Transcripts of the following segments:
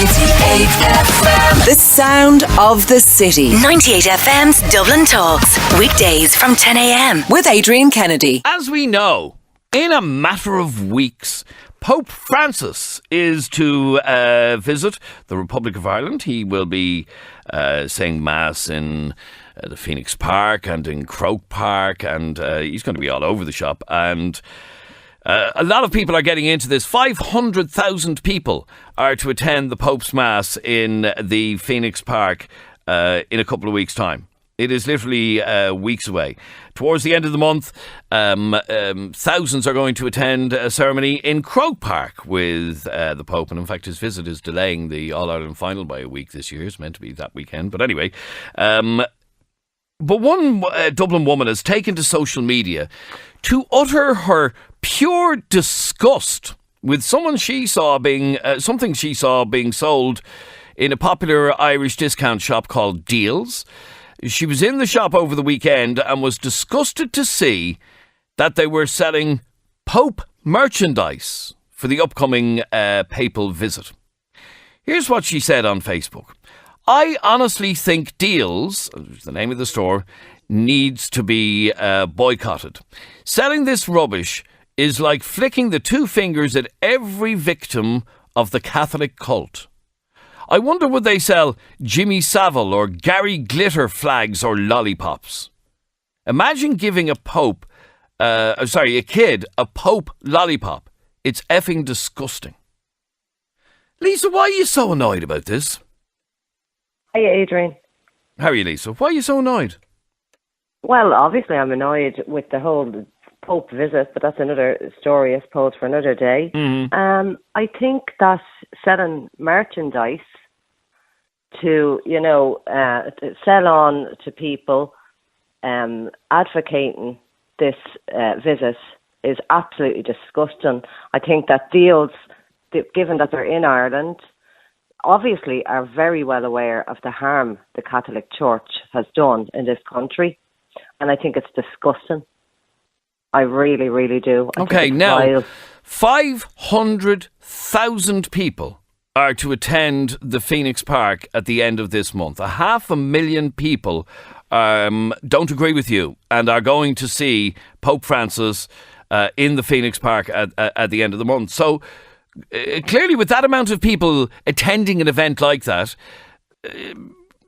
98FM. The sound of the city. 98FM's Dublin Talks. Weekdays from 10 a.m. With Adrian Kennedy. As we know, in a matter of weeks, Pope Francis is to visit the Republic of Ireland. He will be saying Mass in the Phoenix Park and in Croke Park, and he's going to be all over the shop. And a lot of people are getting into this. 500,000 people are to attend the Pope's Mass in the Phoenix Park in a couple of weeks' time. It is literally weeks away. Towards the end of the month, thousands are going to attend a ceremony in Croke Park with the Pope. And in fact, his visit is delaying the All-Ireland final by a week this year. It's meant to be that weekend. But anyway, but one Dublin woman has taken to social media to utter her pure disgust with something she saw being sold in a popular Irish discount shop called Deals. She was in the shop over the weekend and was disgusted to see that they were selling Pope merchandise for the upcoming papal visit. Here's what she said on Facebook. I honestly think Deals, the name of the store, needs to be boycotted. Selling this rubbish is like flicking the two fingers at every victim of the Catholic cult. I wonder would they sell Jimmy Savile or Gary Glitter flags or lollipops? Imagine giving a kid a Pope lollipop. It's effing disgusting. Lisa, why are you so annoyed about this? Hi, Adrian. How are you, Lisa? Why are you so annoyed? Well, obviously I'm annoyed with the whole Pope visit, but that's another story, I suppose, for another day. Mm-hmm. I think that selling merchandise to, to sell on to people, advocating this visit is absolutely disgusting. I think that Deals, given that they're in Ireland, obviously are very well aware of the harm the Catholic Church has done in this country. And I think it's disgusting. I really, really do. Okay, now, 500,000 people are to attend the Phoenix Park at the end of this month. 500,000 people don't agree with you and are going to see Pope Francis in the Phoenix Park at the end of the month. So, clearly with that amount of people attending an event like that,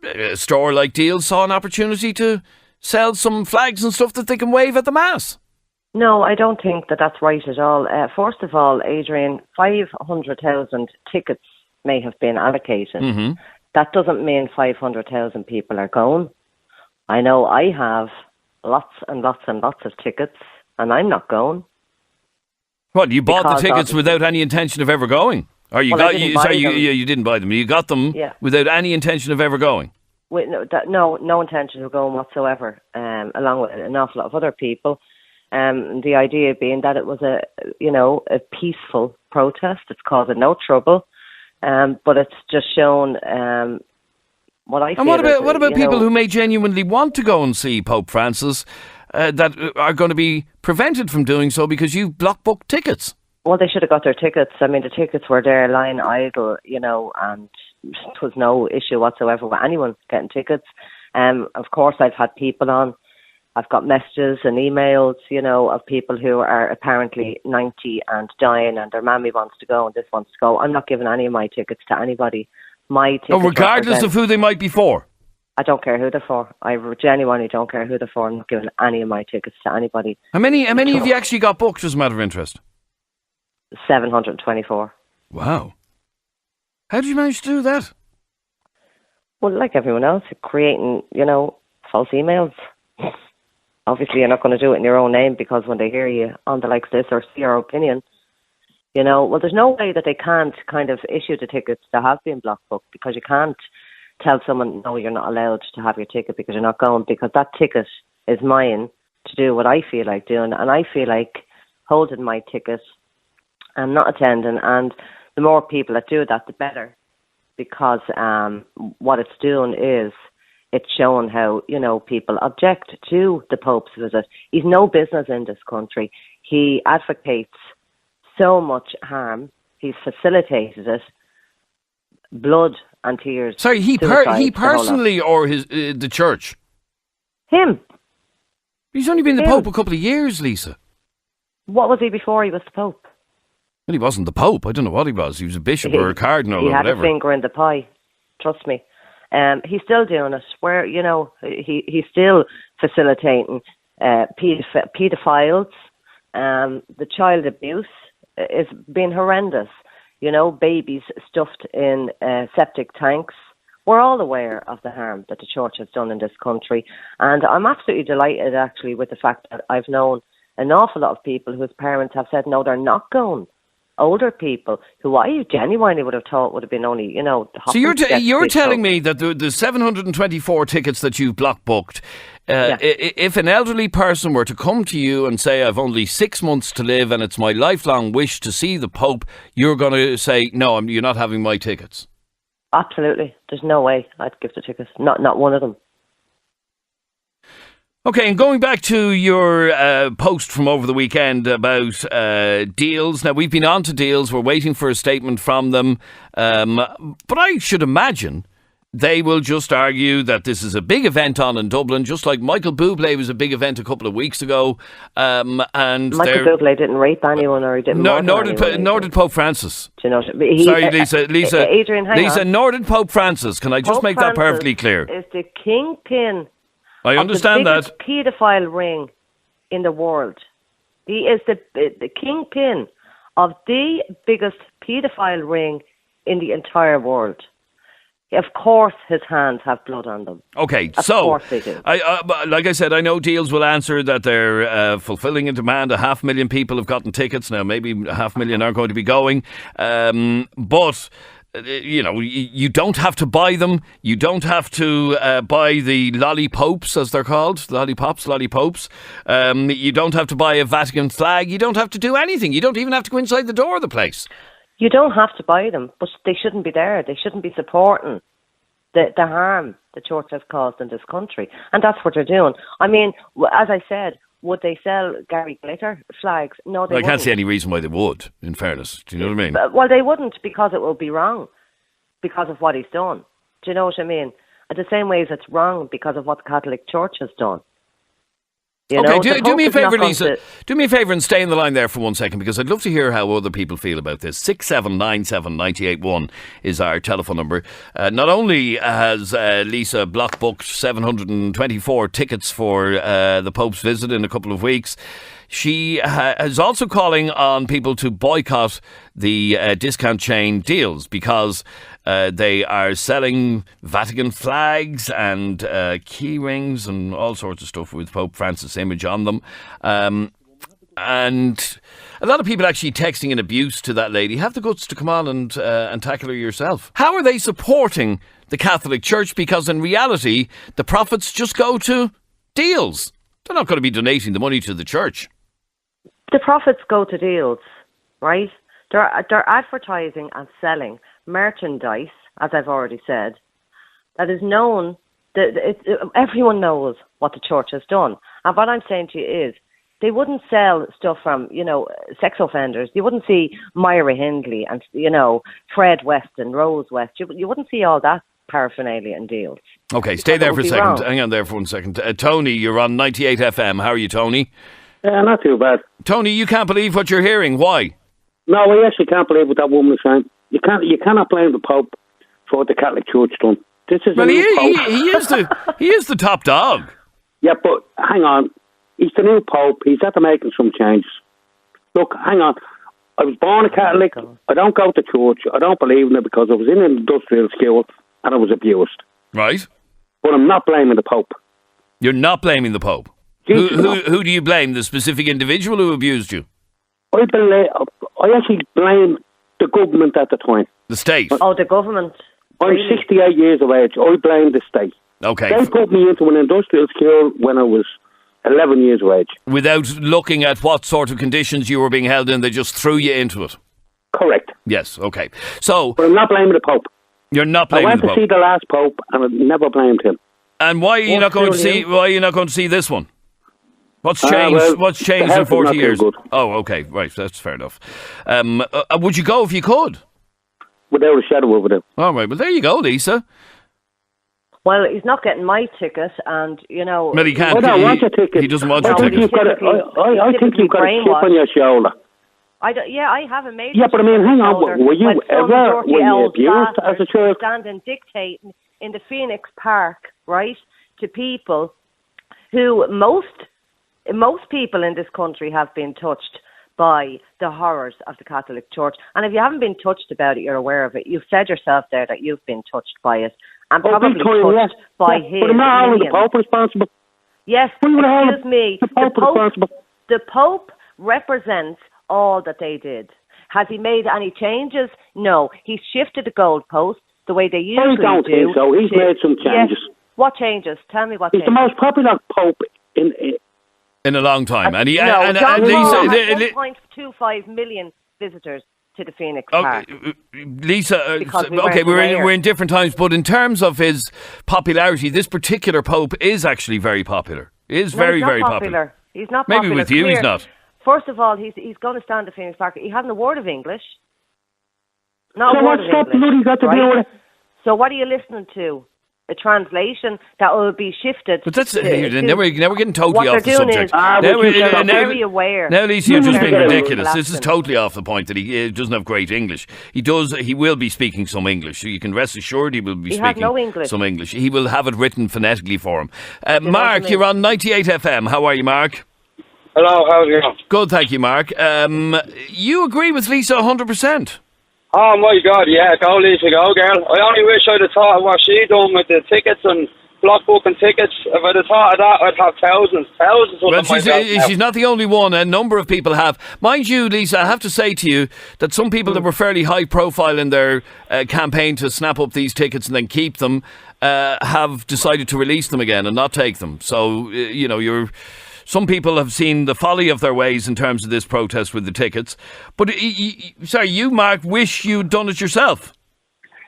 a store like Deals saw an opportunity to sell some flags and stuff that they can wave at the Mass. No, I don't think that that's right at all. First of all, Adrian, 500,000 tickets may have been allocated. Mm-hmm. That doesn't mean 500,000 people are going. I know I have lots and lots and lots of tickets, and I'm not going. What, you bought the tickets without any intention of ever going? Or you didn't buy them. You got them without any intention of ever going? No intention of going whatsoever, along with an awful lot of other people. The idea being that it was a peaceful protest. It's causing no trouble, but it's just shown what I feel. And what about people who may genuinely want to go and see Pope Francis that are going to be prevented from doing so because you've block booked tickets? Well, they should have got their tickets. I mean, the tickets were there lying idle, and there was no issue whatsoever with anyone getting tickets. Of course, I've had people on. I've got messages and emails, of people who are apparently 90 and dying and their mammy wants to go and this wants to go. I'm not giving any of my tickets to anybody. My tickets regardless of who they might be for? I don't care who they're for. I genuinely don't care who they're for. I'm not giving any of my tickets to anybody. How many of you actually got booked as a matter of interest? 724. Wow. How did you manage to do that? Well, like everyone else, creating, false emails. Obviously, you're not going to do it in your own name because when they hear you on the likes of this or see your opinion, well, there's no way that they can't kind of issue the tickets that have been block booked because you can't tell someone, no, you're not allowed to have your ticket because you're not going, because that ticket is mine to do what I feel like doing, and I feel like holding my ticket and not attending, and the more people that do that, the better, because what it's doing is it's showing how, people object to the Pope's visit. He's no business in this country. He advocates so much harm. He's facilitated it. blood and tears. Sorry, he Suicide, personally or the church? Him. He's only been the Him. Pope a couple of years, Lisa. What was he before he was the Pope? Well, he wasn't the Pope. I don't know what he was. He was a bishop or a cardinal he or had whatever. a finger in the pie. Trust me. He's still doing it. Where he's still facilitating paedophiles. The child abuse is being horrendous. Babies stuffed in septic tanks. We're all aware of the harm that the church has done in this country, and I'm absolutely delighted actually with the fact that I've known an awful lot of people whose parents have said no, they're not going. Older people who I genuinely would have thought would have been only, the So you're telling me that the 724 tickets that you've block booked, if an elderly person were to come to you and say, I've only 6 months to live and it's my lifelong wish to see the Pope, you're going to say, no, you're not having my tickets? Absolutely. There's no way I'd give the tickets. Not one of them. Okay, and going back to your post from over the weekend about deals. Now, we've been on to deals. We're waiting for a statement from them. But I should imagine they will just argue that this is a big event on in Dublin, just like Michael Bublé was a big event a couple of weeks ago. And Michael Bublé didn't rape anyone, or he didn't nor did Pope Francis. Do you know? Sorry, Lisa. Adrian, hang Lisa, on. nor did Pope Francis. Can I just make that perfectly clear? Is the kingpin. I understand of the that. biggest paedophile ring in the world. He is the kingpin of the biggest paedophile ring in the entire world. Of course, his hands have blood on them. Okay, of course they do. Like I said, I know Deals will answer that they're fulfilling a demand. 500,000 people have gotten tickets now. Maybe 500,000 aren't going to be going, but. You don't have to buy them. You don't have to buy the lollipopes, as they're called. Lollipops. You don't have to buy a Vatican flag. You don't have to do anything. You don't even have to go inside the door of the place. You don't have to buy them, but they shouldn't be there. They shouldn't be supporting the harm the church has caused in this country. And that's what they're doing. I mean, as I said, would they sell Gary Glitter flags? No, they wouldn't. I can't see any reason why they would, in fairness. Do you know what I mean? Well, they wouldn't, because it will be wrong because of what he's done. Do you know what I mean? In the same way as it's wrong because of what the Catholic Church has done. Do me a favour, Lisa. Do me a favour and stay in the line there for 1 second, because I'd love to hear how other people feel about this. 6797 981 is our telephone number. Not only has Lisa block booked 724 tickets for the Pope's visit in a couple of weeks, she is also calling on people to boycott the discount chain Deals, because they are selling Vatican flags and key rings and all sorts of stuff with Pope Francis' image on them. And a lot of people actually texting in abuse to that lady. Have the guts to come on and tackle her yourself. How are they supporting the Catholic Church? Because in reality, the profits just go to Deals. They're not going to be donating the money to the church. The profits go to Deals, right? They're advertising and selling merchandise, as I've already said, that is known. Everyone knows what the church has done. And what I'm saying to you is, they wouldn't sell stuff from, sex offenders. You wouldn't see Myra Hindley and, Fred West and Rose West. You wouldn't see all that paraphernalia in Deals. Okay, stay there for a second. Hang on there for 1 second. Tony, you're on 98FM. How are you, Tony? Not too bad. Tony, you can't believe what you're hearing. Why? No, I actually can't believe what that woman is saying. You cannot blame the Pope for what the Catholic Church done. This is he is the top dog. Yeah, but hang on. He's the new Pope. He's after making some changes. Look, hang on. I was born a Catholic. I don't go to church. I don't believe in it because I was in an industrial school and I was abused. Right. But I'm not blaming the Pope. You're not blaming the Pope? Who do you blame? The specific individual who abused you? I actually blame the government at the time. The state? Oh, the government. I'm 68 years of age. I blame the state. Okay. They put me into an industrial school when I was 11 years of age. Without looking at what sort of conditions you were being held in, they just threw you into it? Correct. Yes, okay. So, but I'm not blaming the Pope. You're not blaming the Pope? I went to see the last Pope and I never blamed him. And why are you not going to see? Why are you not going to see this one? What's changed? What's changed in 40 years? Oh, okay, right. That's fair enough. Would you go if you could? without a shadow of a doubt. All right, well, there you go, Lisa. Well, he's not getting my ticket, and, you know... But he can't. I don't want your ticket. He doesn't want I your think ticket. I think you've got a chip on your shoulder. I have a major... Yeah, but I mean, hang on. Were you abused as a child? Standing dictating in the Phoenix Park, right, to people who most people in this country have been touched by the horrors of the Catholic Church. And if you haven't been touched about it, you're aware of it. You've said yourself there that you've been touched by it. And probably touched by his But am I holding the Pope responsible? Yes, excuse me. The Pope represents all that they did. Has he made any changes? No. He's shifted the goalposts the way they usually do. I don't think so. He's made some changes. Yes. What changes? Tell me what He's changes. the most popular Pope in a long time. And he, John and Paul Lisa, has 1.25 million visitors to the Phoenix Park. Lisa, Okay, we're in different times, but in terms of his popularity, this particular Pope is actually very popular. Very popular. He's not popular. Maybe with you he's not. First of all, he's going to stand at Phoenix Park. He hasn't a word of English. So what's that bloody got to do with it? So what are you listening to? A translation that will be shifted. But that's now we're getting totally off the subject. They're very aware. Now, Lisa, you're just being ridiculous. This is totally off the point that he doesn't have great English. He will be speaking some English. You can rest assured he will be speaking some English. He will have it written phonetically for him. Mark, you're on 98FM. How are you, Mark? Hello, how's it going? Good, thank you, Mark. You agree with Lisa 100%? Oh my God, yeah, go Lisa, go girl. I only wish I'd have thought of what she done with the tickets and block booking tickets. If I'd have thought of that, I'd have thousands Well, she's not the only one. A number of people have. Mind you, Lisa, I have to say to you that some people that were fairly high profile in their campaign to snap up these tickets and then keep them have decided to release them again and not take them. So, some people have seen the folly of their ways in terms of this protest with the tickets. But, you, Mark, wish you'd done it yourself.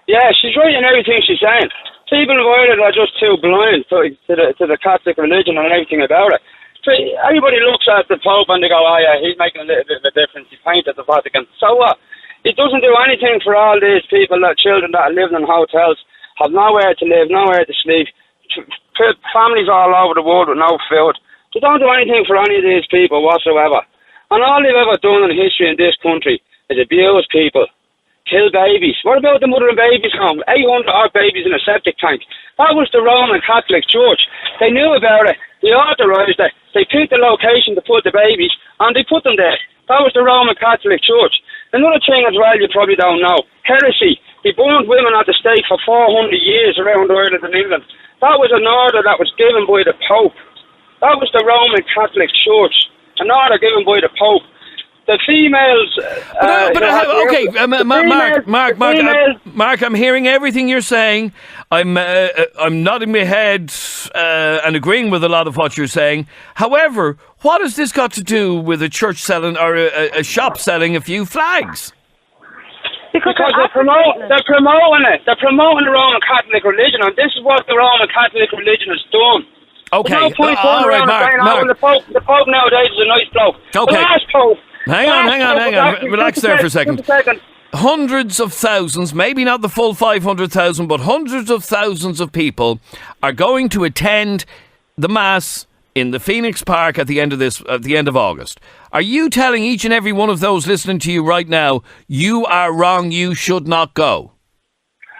Yeah, she's right in everything she's saying. People in Ireland are just too blind to the Catholic religion and everything about it. So everybody looks at the Pope and they go, oh yeah, he's making a little bit of a difference. He painted the Vatican. So what? It doesn't do anything for all these people, children that are living in hotels, have nowhere to live, nowhere to sleep, families all over the world with no food. They don't do anything for any of these people whatsoever. And all they've ever done in history in this country is abuse people, kill babies. What about the mother and babies home? 800 odd babies in a septic tank. That was the Roman Catholic Church. They knew about it. They authorised it. They picked the location to put the babies, and they put them there. That was the Roman Catholic Church. Another thing as well you probably don't know, heresy. They burned women at the stake for 400 years around Ireland and England. That was an order that was given by the Pope. That was the Roman Catholic Church, an order given by the Pope. The females... Mark, I'm hearing everything you're saying. I'm nodding my head and agreeing with a lot of what you're saying. However, what has this got to do with a church selling or a shop selling a few flags? Because they're promoting it. They're promoting the Roman Catholic religion, and this is what the Roman Catholic religion has done. Okay, no point all right, Mark. The Pope nowadays is a nice bloke. Okay. The last Pope. Hang on. Relax there for a second. Hundreds of thousands, maybe not the full 500,000, but hundreds of thousands of people are going to attend the Mass in the Phoenix Park at the end of August. Are you telling each and every one of those listening to you right now, you are wrong, you should not go?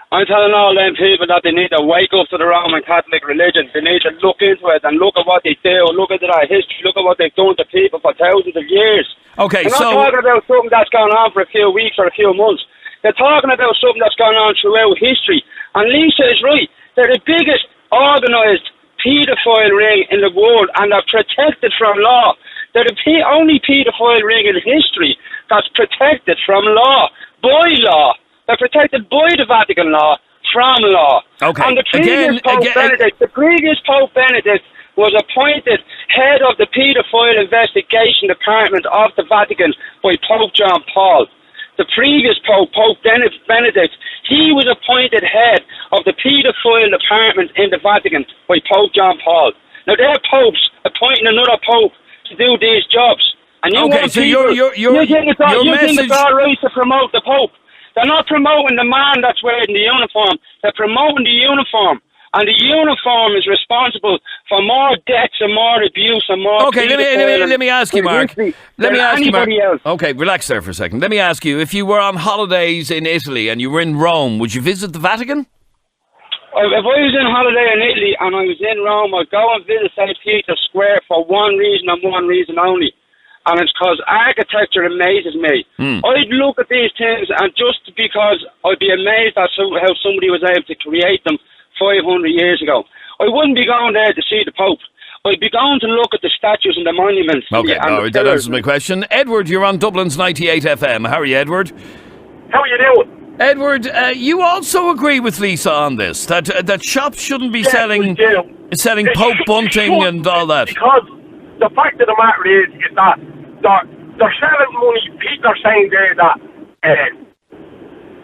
I'm telling all them people that they need to wake up to the Roman Catholic religion. They need to look into it and look at what they do, look at their history, look at what they've done to people for thousands of years. Okay, They're not talking about something that's gone on for a few weeks or a few months. They're talking about something that's gone on throughout history. And Lisa is right. They're the biggest organised paedophile ring in the world, and they're protected from law. They're the only paedophile ring in history that's protected from law, by law. They're protected by the Vatican law, from law. Okay. And the previous Pope Benedict was appointed head of the paedophile investigation department of the Vatican by Pope John Paul. The previous Pope, Pope Benedict, he was appointed head of the paedophile department in the Vatican by Pope John Paul. Now they're popes appointing another pope to do these jobs. And you think it's all right to promote the Pope. They're not promoting the man that's wearing the uniform. They're promoting the uniform. And the uniform is responsible for more deaths and more abuse and more... Okay, let me ask you, Mark. Let me ask you, Mark. Else. Okay, relax there for a second. Let me ask you, if you were on holidays in Italy and you were in Rome, would you visit the Vatican? If I was in holiday in Italy and I was in Rome, I'd go and visit St. Peter's Square for one reason and one reason only. And it's because architecture amazes me. I'd look at these things and just because I'd be amazed at how somebody was able to create them 500 years ago. I wouldn't be going there to see the Pope. I'd be going to look at the statues and the monuments. Okay, that answers my question. Edward, you're on Dublin's 98FM. How are you, Edward? How are you doing? Edward, you also agree with Lisa on this, that shops shouldn't be selling Pope bunting and all that. Because the fact of the matter is that they're selling money. People are saying there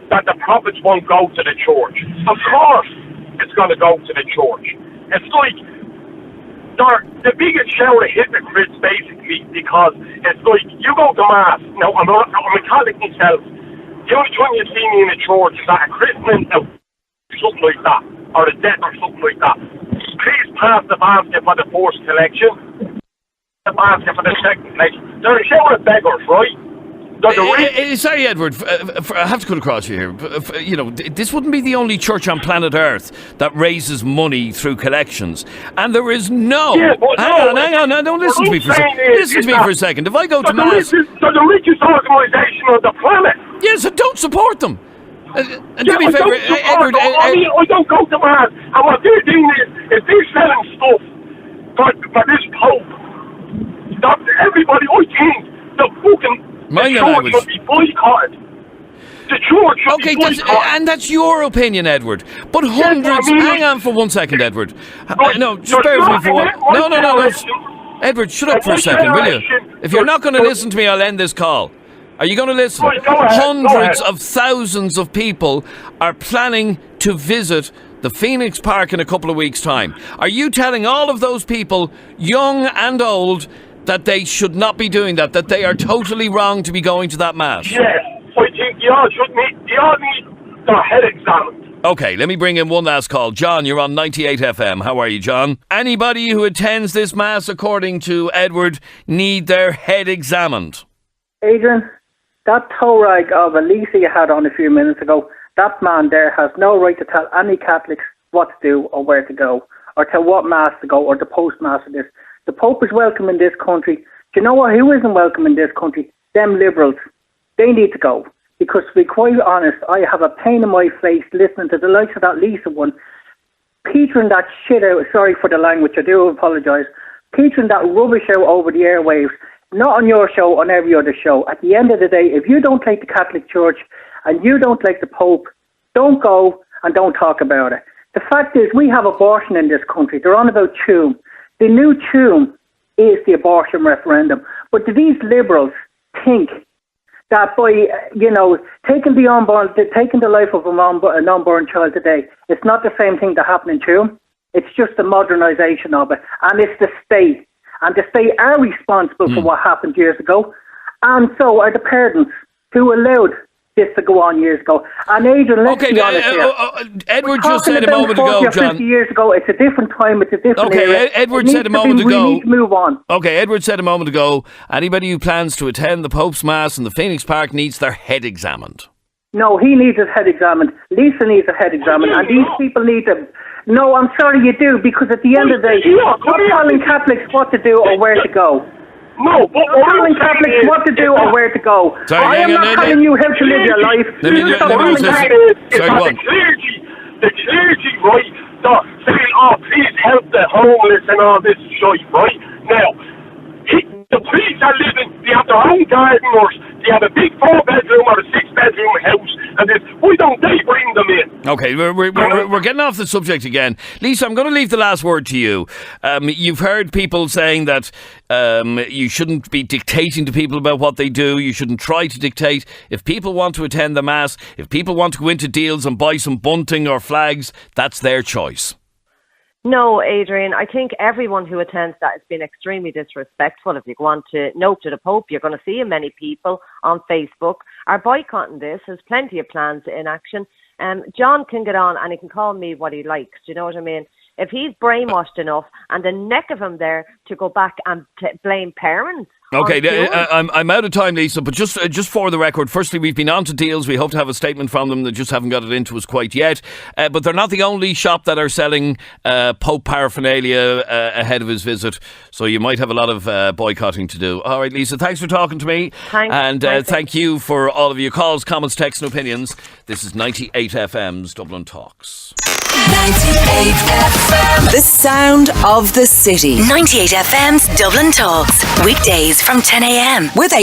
that the profits won't go to the church. Of course it's going to go to the church. It's like they're the biggest show of hypocrites, basically, because it's like you go to Mass. Now, I'm a Catholic myself. The only time you see me in a church is at a christening or something like that, or a death or something like that. Please pass the basket for the first collection, the basket for the second collection. They're a show of beggars, right? Sorry, Edward, I have to cut across you here. This wouldn't be the only church on planet Earth that raises money through collections. And there is no... Yeah, hang on, don't listen to me for a second. Listen to me for a second. If I go to Mass... They're the richest organisation on the planet. Yes, so don't support them. Do me a favour, Edward... I don't go to Mass. And what they're doing is they're selling stuff for this Pope. Everybody, I think, the fucking... The church should be boycotted. The church should be boycotted. And that's your opinion, Edward. But hundreds... Hang on for 1 second, Edward. No, just bear with me for one... No. Edward, shut up for a second, will you? If you're not going to listen to me, I'll end this call. Are you going to listen? Hundreds of thousands of people are planning to visit the Phoenix Park in a couple of weeks' time. Are you telling all of those people, young and old, that they should not be doing that they are totally wrong to be going to that Mass? Yes, I think they all need their head examined. Okay, let me bring in one last call. John, you're on 98FM. How are you, John? Anybody who attends this Mass, according to Edward, need their head examined. Adrian, that tow rag of Elisa you had on a few minutes ago, that man there has no right to tell any Catholics what to do or where to go, or tell what Mass to go, or the post-Mass of this. The Pope is welcome in this country. Do you know what? Who isn't welcome in this country? Them liberals. They need to go. Because to be quite honest, I have a pain in my face listening to the likes of that Lisa one, petering that shit out. Sorry for the language, I do apologise. Petering that rubbish out over the airwaves. Not on your show, on every other show. At the end of the day, if you don't like the Catholic Church and you don't like the Pope, don't go and don't talk about it. The fact is, we have abortion in this country. They're on about Tuam. The new tune is the abortion referendum. But do these liberals think that by, taking the life of an unborn child today, it's not the same thing that happened in Tuam? It's just the modernisation of it. And it's the state. And the state are responsible for what happened years ago. And so are the parents who allowed this to go on years ago. And Adrian, let's be honest here. Edward just said a moment ago, John. 50 years ago, it's a different time, it's a different era. Edward said a moment ago. We need to move on. Okay, Edward said a moment ago, anybody who plans to attend the Pope's Mass in the Phoenix Park needs their head examined. No, he needs his head examined. Lisa needs her head examined. And these people need to... No, I'm sorry you do, because at the end of the day, you're telling Catholics what to do or where to go. No, but you're telling Catholics what to do or where to go. Sorry, I am not telling you how to live your life. The clergy, right, they're saying, please help the homeless and all this shit, right? Now, the priests are living, they have their own gardeners, they have a big 4-bedroom or a 6-bedroom house, and why don't they bring them in? Okay, we're getting off the subject again. Lisa, I'm going to leave the last word to you. You've heard people saying that you shouldn't be dictating to people about what they do. You shouldn't try to dictate. If people want to attend the Mass, if people want to go into deals and buy some bunting or flags, that's their choice. No, Adrian, I think everyone who attends that has been extremely disrespectful. If you go on to Note to the Pope, you're going to see many people on Facebook are boycotting this. There's plenty of plans in action. John can get on and he can call me what he likes. Do you know what I mean? If he's brainwashed enough and the neck of him there to go back and blame parents. Okay, I'm out of time, Lisa, but just for the record, firstly, we've been on to deals. We hope to have a statement from them. They just haven't got it into us quite yet. But they're not the only shop that are selling Pope paraphernalia ahead of his visit. So you might have a lot of boycotting to do. All right, Lisa, thanks for talking to me. Thanks. And thank you for all of your calls, comments, texts and opinions. This is 98FM's Dublin Talks. 98FM. The sound of the city. 98FM's Dublin Talks. Weekdays from 10 a.m. With